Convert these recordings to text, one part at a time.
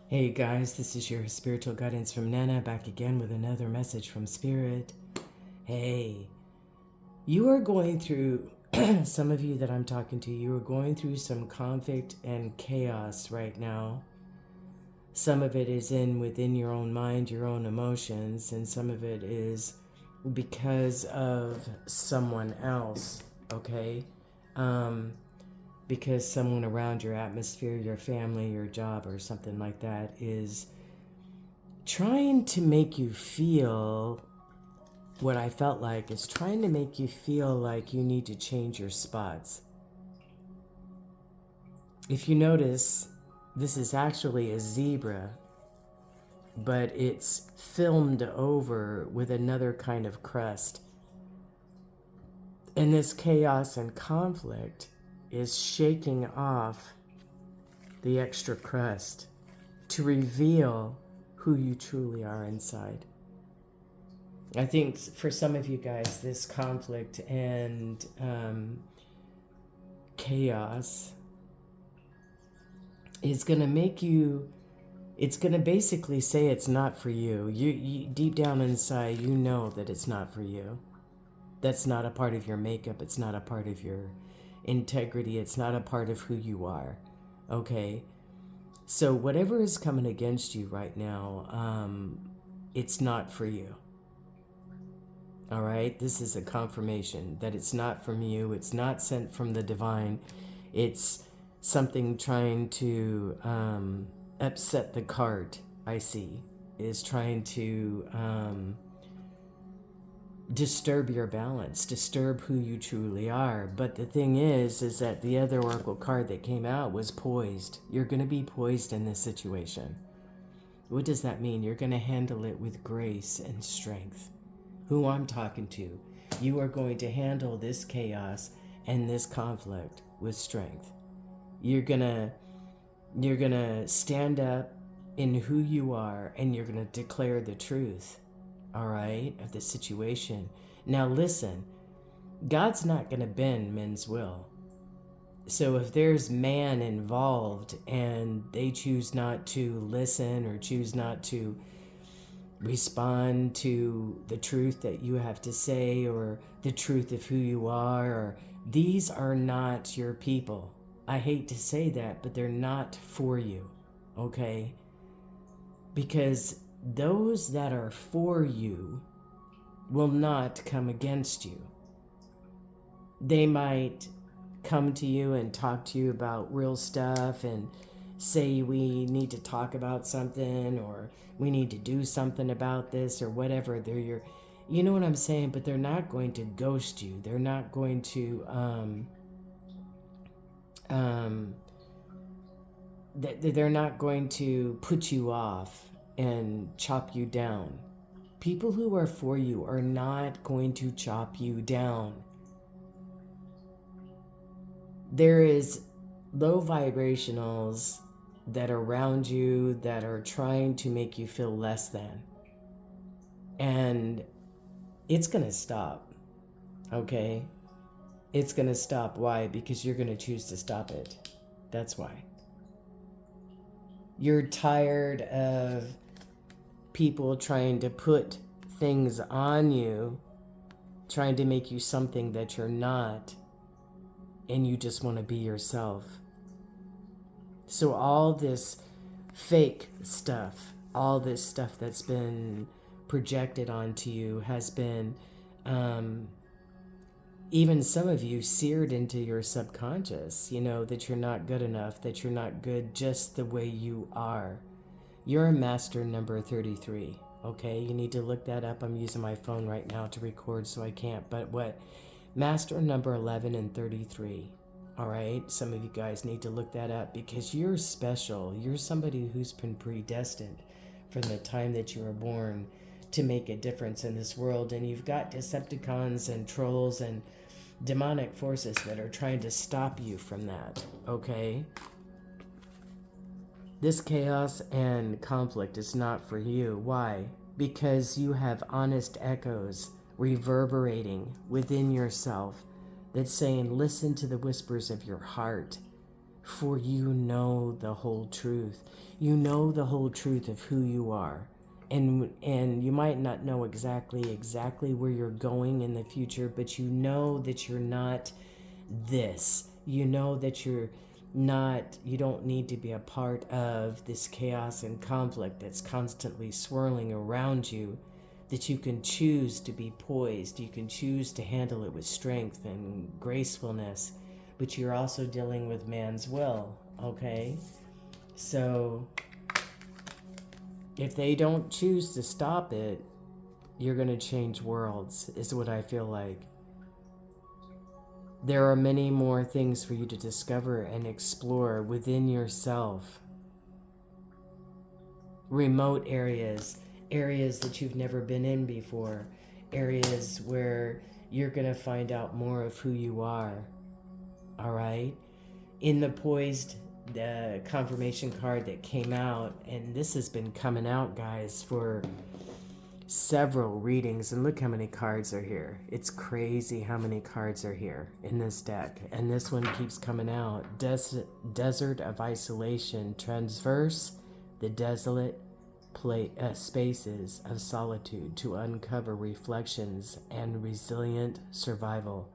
Hey guys, this is your spiritual guidance from Nana back again with another message from Spirit. Hey, you are going through, some of you that I'm talking to, you are going through some conflict and chaos right now. Some of it is within your own mind, your own emotions, and some of it is because of someone else, okay? Um, because someone around your atmosphere, your family, your job, or something like that is trying to make you feel what I felt like is trying to make you feel like you need to change your spots. If you notice, this is actually a zebra, but it's filmed over with another kind of crust. And this chaos and conflict is shaking off the extra crust to reveal who you truly are inside. I think for some of you guys, this conflict and chaos is going to make you, it's going to basically say it's not for you. You. Deep down inside, you know that it's not for you. That's not a part of your makeup. It's not a part of your integrity. It's not a part of who you are. Okay? So, whatever is coming against you right now, it's not for you. All right, this is a confirmation that it's not from you, it's not sent from the divine, it's something trying to upset the cart. I see, is trying to disturb your balance, disturb who you truly are. But the thing is that the other oracle card that came out was poised. You're going to be poised in this situation. What does that mean? You're going to handle it with grace and strength. Who I'm talking to, you are going to handle this chaos and this conflict with strength. You're gonna stand up in who you are and you're gonna declare the truth, all right, of the situation. Now listen, God's not gonna bend men's will. So if there's man involved and they choose not to listen or choose not to respond to the truth that you have to say or the truth of who you are, or these are not your people. I hate to say that, but they're not for you, okay? Because those that are for you will not come against you. They might come to you and talk to you about real stuff and say we need to talk about something or we need to do something about this or whatever. They're your, you know what I'm saying? But they're not going to ghost you. They're not going to um, they're not going to put you off and chop you down. People who are for you are not going to chop you down. There is low vibrationals that are around you that are trying to make you feel less than. And it's going to stop, okay? It's going to stop. Why? Because you're going to choose to stop it. That's why. You're tired of people trying to put things on you, trying to make you something that you're not, and you just want to be yourself. So all this fake stuff, all this stuff that's been projected onto you has been, even some of you, seared into your subconscious, you know, that you're not good enough, that you're not good just the way you are. You're a master number 33, okay? You need to look that up. I'm using my phone right now to record, so I can't. But what? Master number 11 and 33. All right, some of you guys need to look that up because you're special. You're somebody who's been predestined from the time that you were born to make a difference in this world. And you've got Decepticons and trolls and demonic forces that are trying to stop you from that, okay? This chaos and conflict is not for you. Why? Because you have honest echoes reverberating within yourself that's saying, listen to the whispers of your heart. for you know the whole truth. You know the whole truth of who you are. And you might not know exactly where you're going in the future, but you know that you're not this. You know that you don't need to be a part of this chaos and conflict that's constantly swirling around you, that you can choose to be poised, you can choose to handle it with strength and gracefulness, but you're also dealing with man's will, okay? So if they don't choose to stop it, you're going to change worlds, is what I feel like. There are many more things for you to discover and explore within yourself. Remote areas, areas that you've never been in before, areas where you're going to find out more of who you are. All right? In the poised confirmation card that came out, and this has been coming out, guys, for several readings, and look how many cards are here. It's crazy how many cards are here in this deck, and this one keeps coming out. Desert of Isolation, transverse the desolate spaces of solitude to uncover reflections and resilient survival.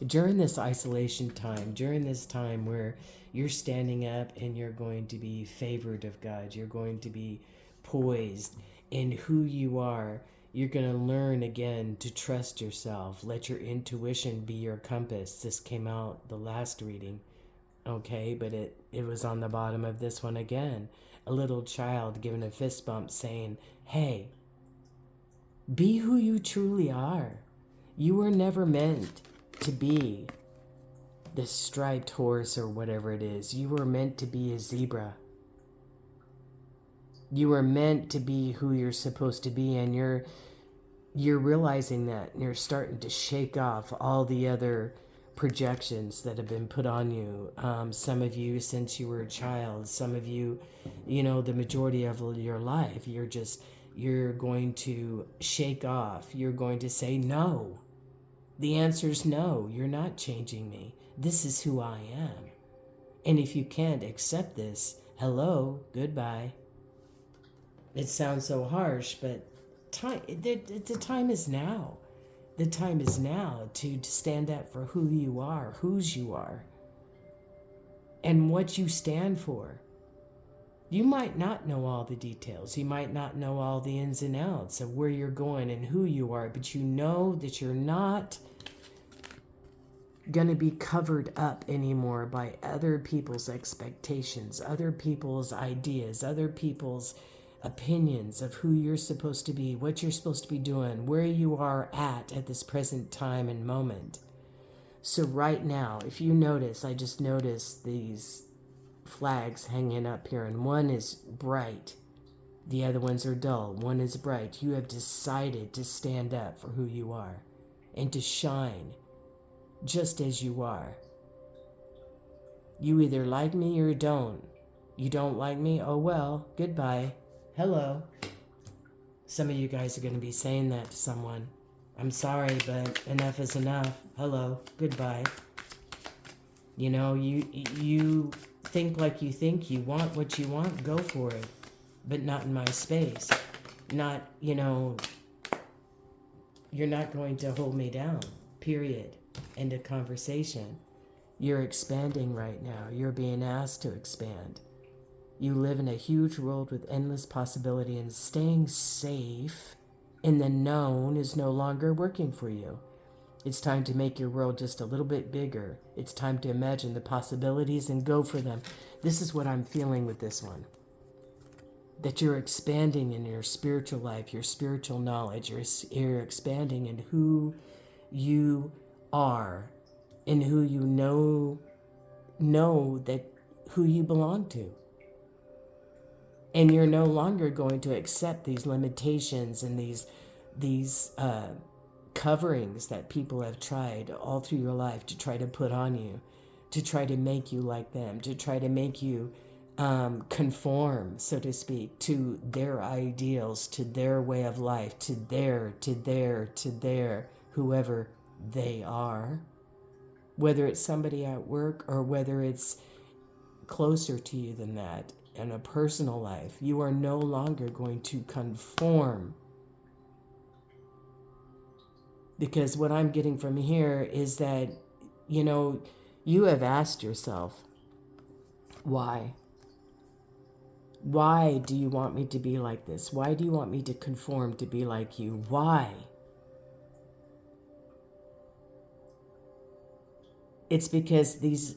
During this isolation time, during this time where you're standing up and you're going to be favored of God, you're going to be poised in who you are, you're going to learn again to trust yourself. Let your intuition be your compass. This came out the last reading, okay, but it was on the bottom of this one again. A little child giving a fist bump saying, hey, be who you truly are. You were never meant to be the striped horse or whatever it is. You were meant to be a zebra. You were meant to be who you're supposed to be, and you're realizing that, and you're starting to shake off all the other projections that have been put on you. Some of you since you were a child, some of you, the majority of your life, you're going to shake off. You're going to say no. The answer is no. You're not changing me. This is who I am. And if you can't accept this, hello, goodbye. It sounds so harsh, but the time is now. The time is now to stand up for who you are, whose you are, and what you stand for. You might not know all the details. You might not know all the ins and outs of where you're going and who you are, but you know that you're not going to be covered up anymore by other people's expectations, other people's ideas, other people's opinions of who you're supposed to be, what you're supposed to be doing, where you are at this present time and moment. So right now, if you notice, I just noticed these flags hanging up here, and one is bright, the other ones are dull, one is bright. You have decided to stand up for who you are and to shine just as you are. You either like me or don't. You don't like me? Oh well, goodbye. Hello. Some of you guys are going to be saying that to someone. I'm sorry, but enough is enough. Hello, goodbye. You think like you think, you want what you want, go for it. But not in my space. Not, you're not going to hold me down, period. End of conversation. You're expanding right now. You're being asked to expand. You live in a huge world with endless possibility, and staying safe in the known is no longer working for you. It's time to make your world just a little bit bigger. It's time to imagine the possibilities and go for them. This is what I'm feeling with this one. That you're expanding in your spiritual life, your spiritual knowledge. You're expanding in who you are and who you know that who you belong to. And you're no longer going to accept these limitations and these coverings that people have tried all through your life to try to put on you, to try to make you like them, to try to make you conform, so to speak, to their ideals, to their way of life, to their, whoever they are. whether it's somebody at work or whether it's closer to you than that in a personal life. You are no longer going to conform. Because what I'm getting from here is that, you have asked yourself, why? Why do you want me to be like this? Why do you want me to conform to be like you? Why? It's because these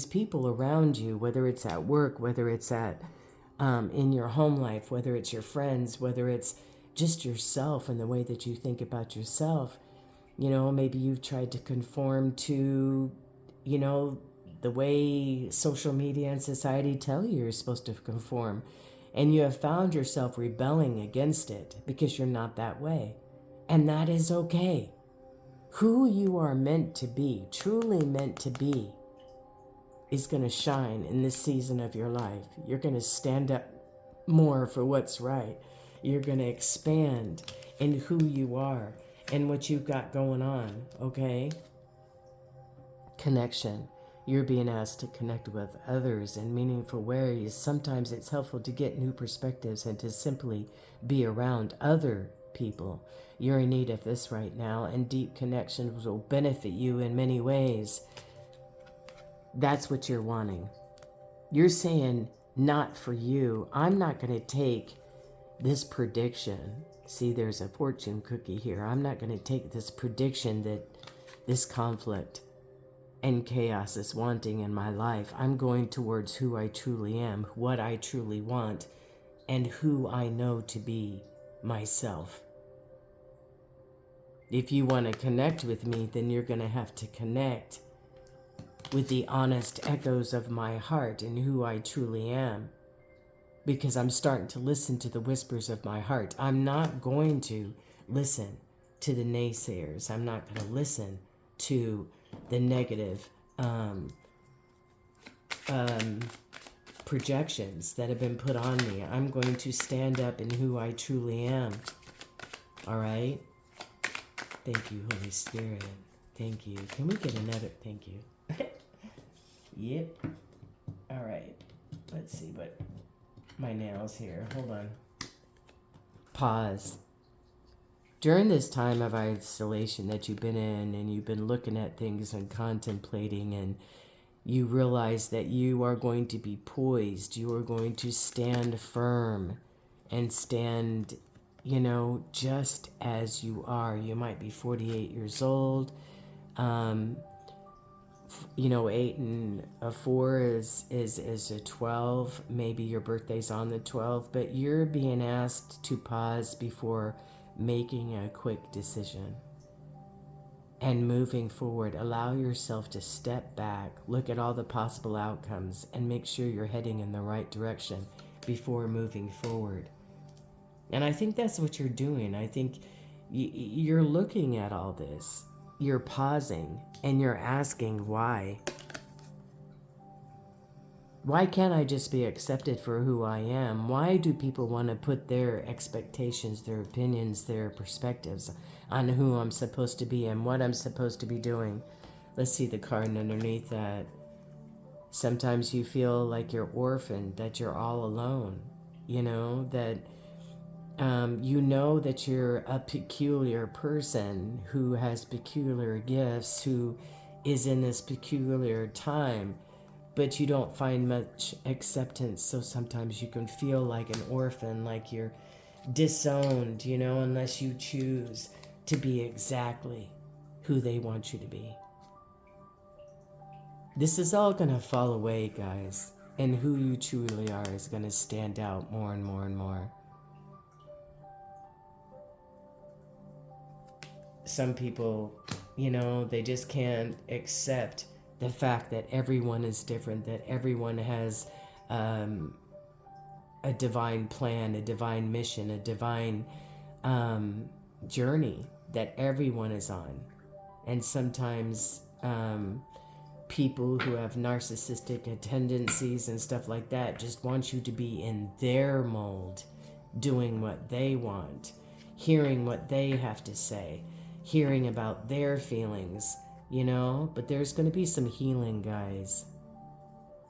people around you, whether it's at work, whether it's at in your home life, whether it's your friends, whether it's just yourself and the way that you think about yourself, maybe you've tried to conform to, the way social media and society tell you you're supposed to conform, and you have found yourself rebelling against it because you're not that way, and that is okay. Who you are meant to be, truly meant to be, is going to shine in this season of your life. You're going to stand up more for what's right. You're going to expand in who you are and what you've got going on, okay? Connection. You're being asked to connect with others in meaningful ways. Sometimes it's helpful to get new perspectives and to simply be around other people. You're in need of this right now, and deep connections will benefit you in many ways. That's what you're wanting. You're saying, not for you. I'm not going to take this prediction. See, there's a fortune cookie here. I'm not going to take this prediction that this conflict and chaos is wanting in my life. I'm going towards who I truly am, what I truly want, and who I know to be myself. If you want to connect with me, then you're going to have to connect with the honest echoes of my heart and who I truly am. Because I'm starting to listen to the whispers of my heart. I'm not going to listen to the naysayers. I'm not going to listen to the negative projections that have been put on me. I'm going to stand up in who I truly am. All right? Thank you, Holy Spirit. Thank you. Can we get another? Thank you. Yep. All right. Let's see what my nails here. Hold on. Pause. During this time of isolation that you've been in, and you've been looking at things and contemplating, and you realize that you are going to be poised, you are going to stand firm and stand, just as you are. You might be 48 years old. 8 and a 4 is a 12. Maybe your birthday's on the 12th, but you're being asked to pause before making a quick decision and moving forward. Allow yourself to step back, look at all the possible outcomes, and make sure you're heading in the right direction before moving forward. And I think that's what you're doing. I think you're looking at all this. You're pausing and you're asking why. Why can't I just be accepted for who I am? Why do people want to put their expectations, their opinions, their perspectives on who I'm supposed to be and what I'm supposed to be doing? Let's see the card underneath that. Sometimes you feel like you're orphaned, that you're all alone, that that you're a peculiar person who has peculiar gifts, who is in this peculiar time, but you don't find much acceptance. So sometimes you can feel like an orphan, like you're disowned, unless you choose to be exactly who they want you to be. This is all going to fall away, guys, and who you truly are is going to stand out more and more and more. Some people, they just can't accept the fact that everyone is different, that everyone has a divine plan, a divine mission, a divine journey that everyone is on. And sometimes people who have narcissistic tendencies and stuff like that just want you to be in their mold, doing what they want, hearing what they have to say, hearing about their feelings, But there's going to be some healing, guys,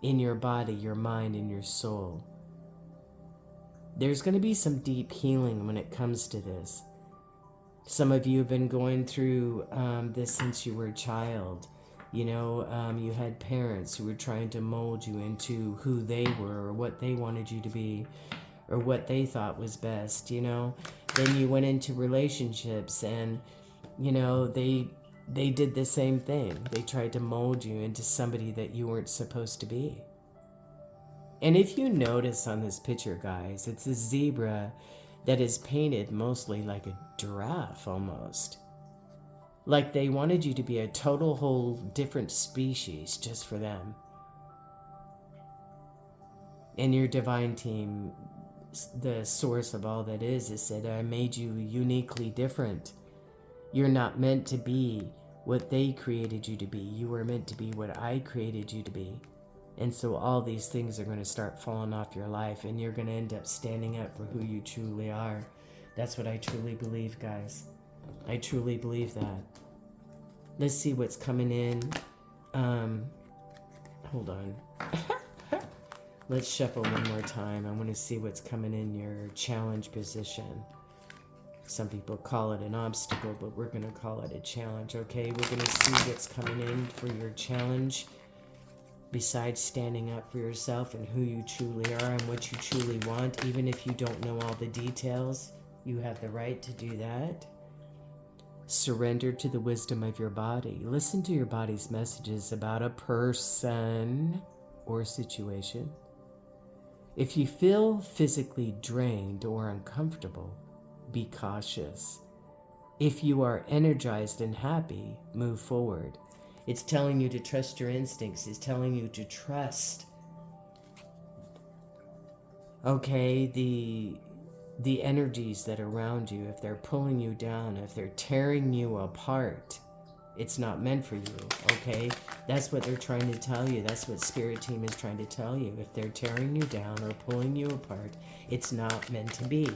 in your body, your mind, and your soul. There's going to be some deep healing when it comes to this. Some of you have been going through this since you were a child. You had parents who were trying to mold you into who they were or what they wanted you to be or what they thought was best. Then you went into relationships and, they did the same thing. They tried to mold you into somebody that you weren't supposed to be. And if you notice on this picture, guys, it's a zebra that is painted mostly like a giraffe almost. Like they wanted you to be a total whole different species just for them. And your divine team, the source of all that is said, I made you uniquely different. You're not meant to be what they created you to be. You were meant to be what I created you to be. And so all these things are going to start falling off your life, and you're going to end up standing up for who you truly are. That's what I truly believe, guys. I truly believe that. Let's see what's coming in. Hold on. Let's shuffle one more time. I want to see what's coming in your challenge position. Some people call it an obstacle, but we're going to call it a challenge, okay? We're going to see what's coming in for your challenge. Besides standing up for yourself and who you truly are and what you truly want, even if you don't know all the details, you have the right to do that. Surrender to the wisdom of your body. Listen to your body's messages about a person or situation. If you feel physically drained or uncomfortable, be cautious. If you are energized and happy, move forward. It's telling you to trust your instincts. It's telling you to trust. Okay, the energies that are around you, if they're pulling you down, if they're tearing you apart, it's not meant for you, okay? That's what they're trying to tell you. That's what Spirit Team is trying to tell you. If they're tearing you down or pulling you apart, it's not meant to be.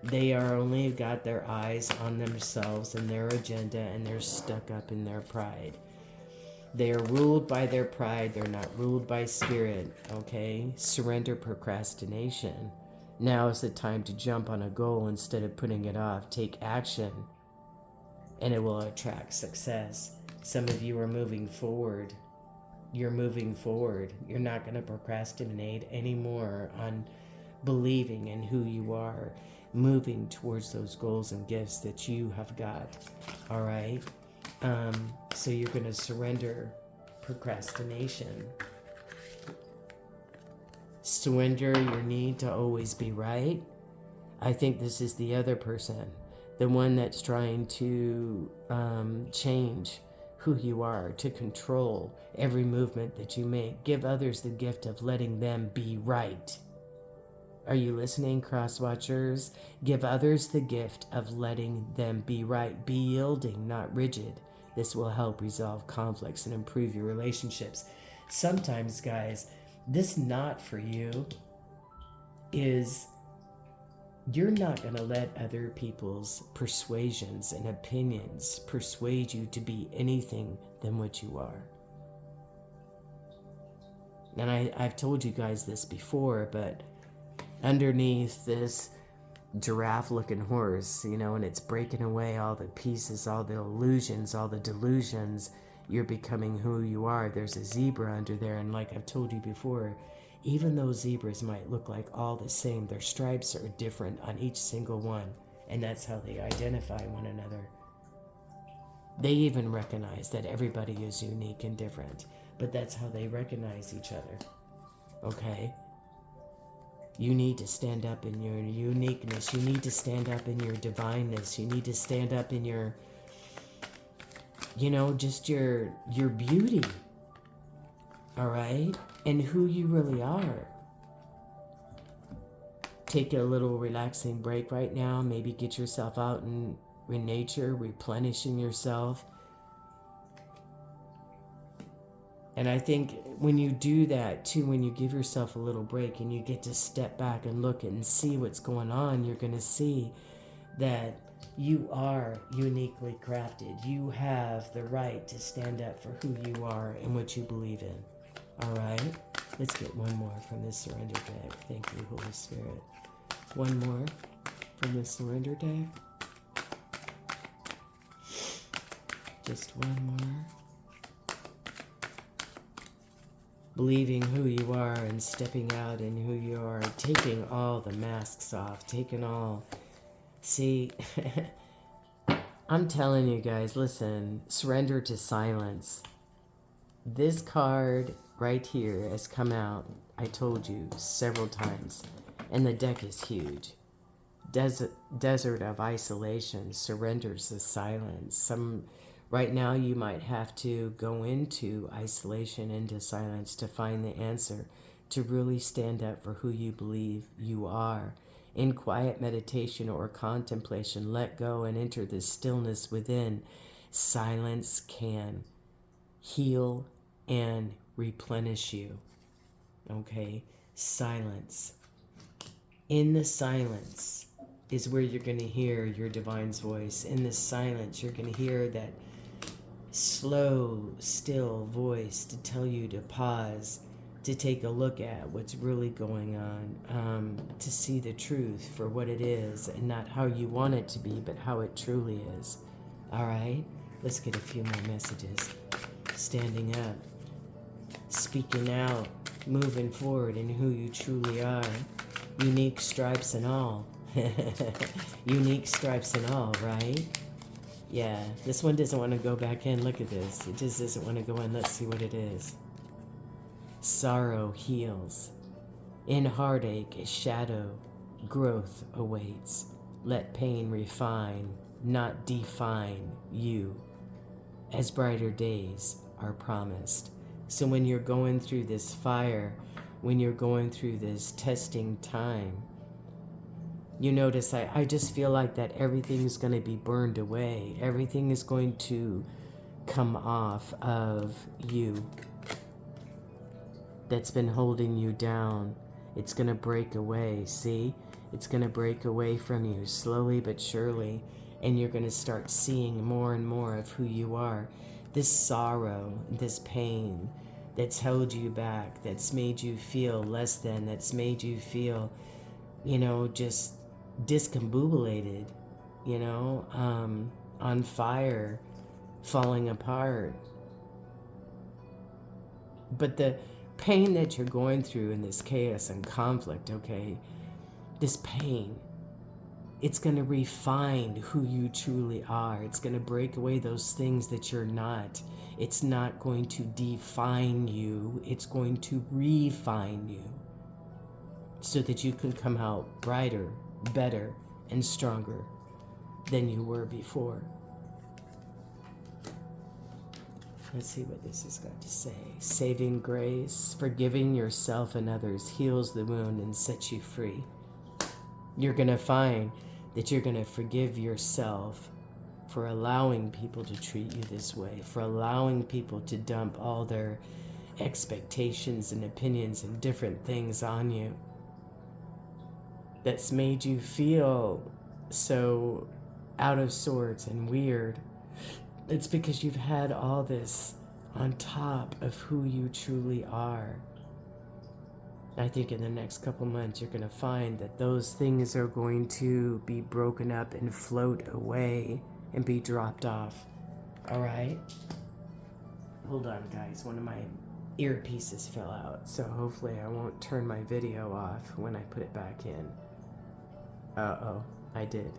They are only got their eyes on themselves and their agenda, and they're stuck up in their pride. They are ruled by their pride. They're not ruled by spirit, okay? Surrender procrastination. Now is the time to jump on a goal instead of putting it off. Take action, and it will attract success. Some of you are moving forward. You're moving forward. You're not going to procrastinate anymore on believing in who you are, moving towards those goals and gifts that you have got, all right? So you're going to surrender procrastination. Surrender your need to always be right. I think this is the other person, the one that's trying to change who you are, to control every movement that you make. Give others the gift of letting them be right. Are you listening, cross watchers? Give others the gift of letting them be right. Be yielding, not rigid. This will help resolve conflicts and improve your relationships. Sometimes, guys, this not for you is you're not going to let other people's persuasions and opinions persuade you to be anything than what you are. And I've told you guys this before, but underneath this giraffe-looking horse, and it's breaking away all the pieces, all the illusions, all the delusions. You're becoming who you are. There's a zebra under there, and like I've told you before, even those zebras might look like all the same. Their stripes are different on each single one, and that's how they identify one another. They even recognize that everybody is unique and different, but that's how they recognize each other, okay? You need to stand up in your uniqueness. You need to stand up in your divineness. You need to stand up in your, just your beauty. All right? And who you really are. Take a little relaxing break right now. Maybe get yourself out in nature, replenishing yourself. And I think when you do that too, when you give yourself a little break and you get to step back and look and see what's going on, you're going to see that You are uniquely crafted. You have the right to stand up for who you are and what you believe in. All right? Let's get one more from this surrender deck. Thank you, Holy Spirit. One more from the surrender deck. Just one more. Believing who you are and stepping out in who you are, taking all the masks off, taking all. See, I'm telling you guys, listen, surrender to silence. This card right here has come out, I told you, several times, and the deck is huge. Desert of isolation surrenders to silence. Right now you might have to go into isolation, into silence to find the answer, to really stand up for who you believe you are. In quiet meditation or contemplation, let go and enter the stillness within. Silence can heal and replenish you. Okay? Silence. In the silence is where you're going to hear your divine's voice. In the silence, you're going to hear that slow, still voice to tell you to pause, to take a look at what's really going on, to see the truth for what it is and not how you want it to be, but how it truly is. All right? Let's get a few more messages. Standing up, speaking out, moving forward in who you truly are. Unique stripes and all. Unique stripes and all, right? Yeah, this one doesn't want to go back in. Look at this. It just doesn't want to go in. Let's see what it is. Sorrow heals. In heartache, a shadow, growth awaits. Let pain refine, not define you, as brighter days are promised. So when you're going through this fire, when you're going through this testing time, you notice I just feel like that everything's going to be burned away. Everything is going to come off of you that's been holding you down. It's going to break away. See? It's going to break away from you slowly but surely. And you're going to start seeing more and more of who you are. This sorrow, this pain that's held you back, that's made you feel less than, that's made you feel, just discombobulated, on fire, falling apart. But the pain that you're going through in this chaos and conflict, okay, this pain, it's going to refine who you truly are. It's going to break away those things that you're not. It's not going to define you. It's going to refine you so that you can come out brighter, better, and stronger than you were before. Let's see what this has got to say. Saving grace, forgiving yourself and others heals the wound and sets you free. You're going to find that you're going to forgive yourself for allowing people to treat you this way, for allowing people to dump all their expectations and opinions and different things on you. That's made you feel so out of sorts and weird. It's because you've had all this on top of who you truly are. I think in the next couple months, you're going to find that those things are going to be broken up and float away and be dropped off. All right? Hold on, guys. One of my earpieces fell out, so hopefully I won't turn my video off when I put it back in. Uh-oh, I did.